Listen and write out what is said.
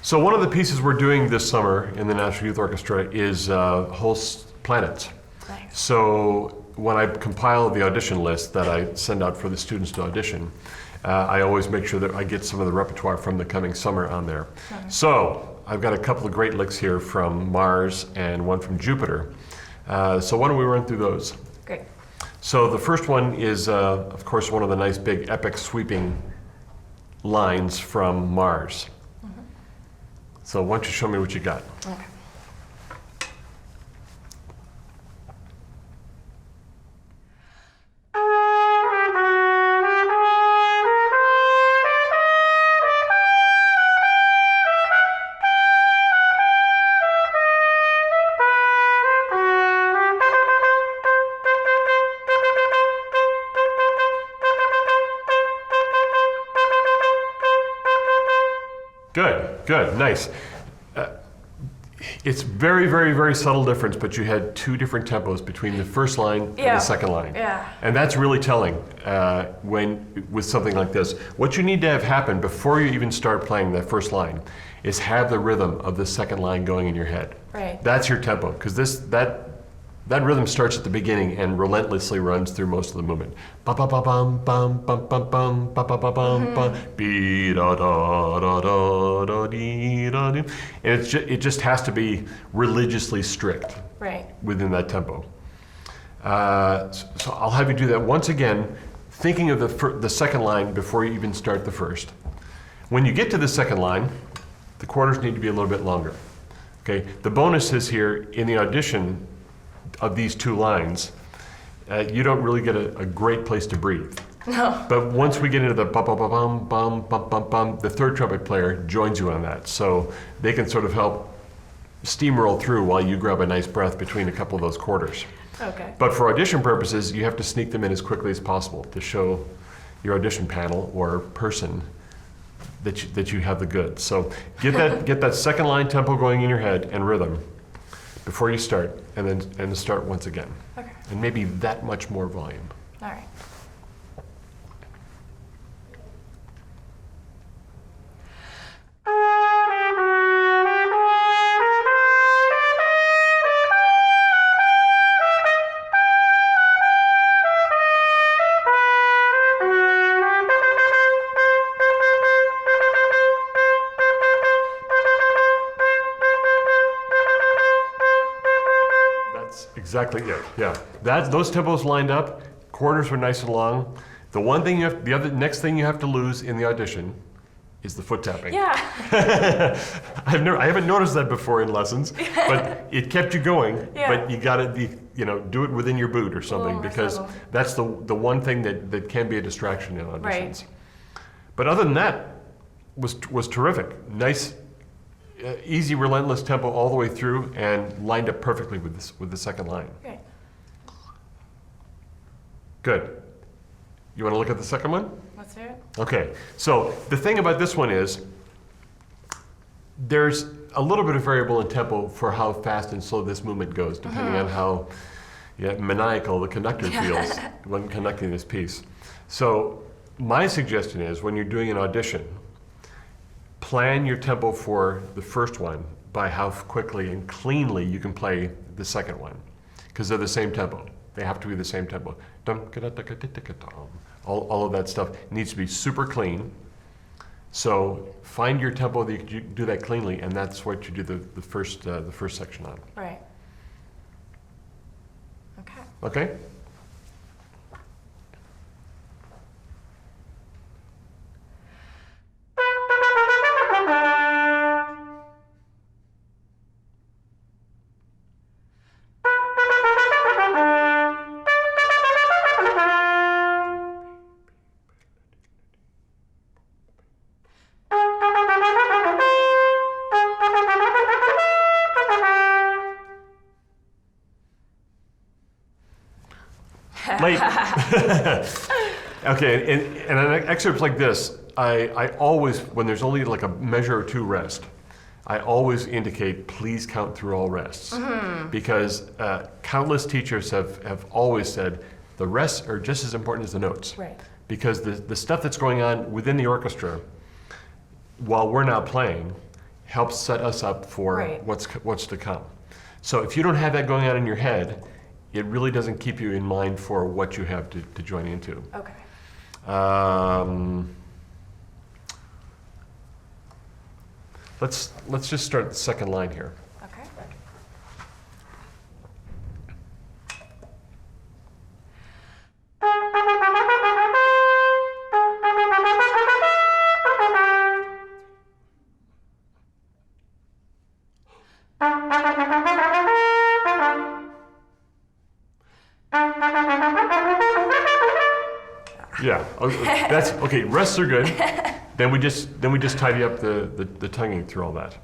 So one of the pieces we're doing this summer in the National Youth Orchestra is Holst Planets. Nice. So when I compile the audition list that I send out for the students to audition, I always make sure that I get some of the repertoire from the coming summer on there. Okay. So I've got a couple of great licks here from Mars and one from Jupiter. So why don't we run through those? Great. So the first one is, of course, one of the nice big epic sweeping lines from Mars. Mm-hmm. So why don't you show me what you got? Okay. Good, nice. It's very, very, very subtle difference, but you had two different tempos between the first line and the second line. Yeah. And that's really telling with something like this. What you need to have happen before you even start playing that first line is have the rhythm of the second line going in your head. Right. That's your tempo, because that rhythm starts at the beginning and relentlessly runs through most of the movement. Ba ba ba bum bum bum bum bum ba ba ba bum bum be da da da da da dee da dee. And it just has to be religiously strict. Right. Within that tempo. So I'll have you do that once again, thinking of the second line before you even start the first. When you get to the second line, the quarters need to be a little bit longer. Okay. The bonus is here in the audition of these two lines, you don't really get a great place to breathe. No. But once we get into the bum bum bum bum bum bum bum, the third trumpet player joins you on that, so they can sort of help steamroll through while you grab a nice breath between a couple of those quarters. Okay. But for audition purposes, you have to sneak them in as quickly as possible to show your audition panel or person that you have the goods. So get that second line tempo going in your head and rhythm before you start, and then start once again. Okay. And maybe that much more volume. All right. Exactly it. Yeah. Those tempos lined up. Quarters were nice and long. The next thing you have to lose in the audition is the foot tapping. Yeah. I haven't noticed that before in lessons, but it kept you going. Yeah. But you got to do it within your boot or something, because that's the one thing that can be a distraction in auditions. Right. But other than that, was terrific. Nice. Easy, relentless tempo all the way through, and lined up perfectly with the second line. Okay. Good. You want to look at the second one? Let's hear it. Okay. So the thing about this one is there's a little bit of variable in tempo for how fast and slow this movement goes, depending on how maniacal the conductor feels when conducting this piece. So my suggestion is, when you're doing an audition, plan your tempo for the first one by how quickly and cleanly you can play the second one, because they're the same tempo. They have to be the same tempo. All of that stuff needs to be super clean. So find your tempo that you do that cleanly, and that's what you do the first section on. Right. Okay. Okay? Late. Okay, and in excerpts like this, I always, when there's only like a measure or two rest, I always indicate, please count through all rests. Because countless teachers have always said the rests are just as important as the notes. Right. Because the stuff that's going on within the orchestra, while we're not playing, helps set us up for Right. what's to come. So if you don't have that going on in your head, it really doesn't keep you in mind for what you have to join into. Okay. Let's just start the second line here. Okay. Yeah, that's okay. Rests are good. Then we just tidy up the tonguing through all that.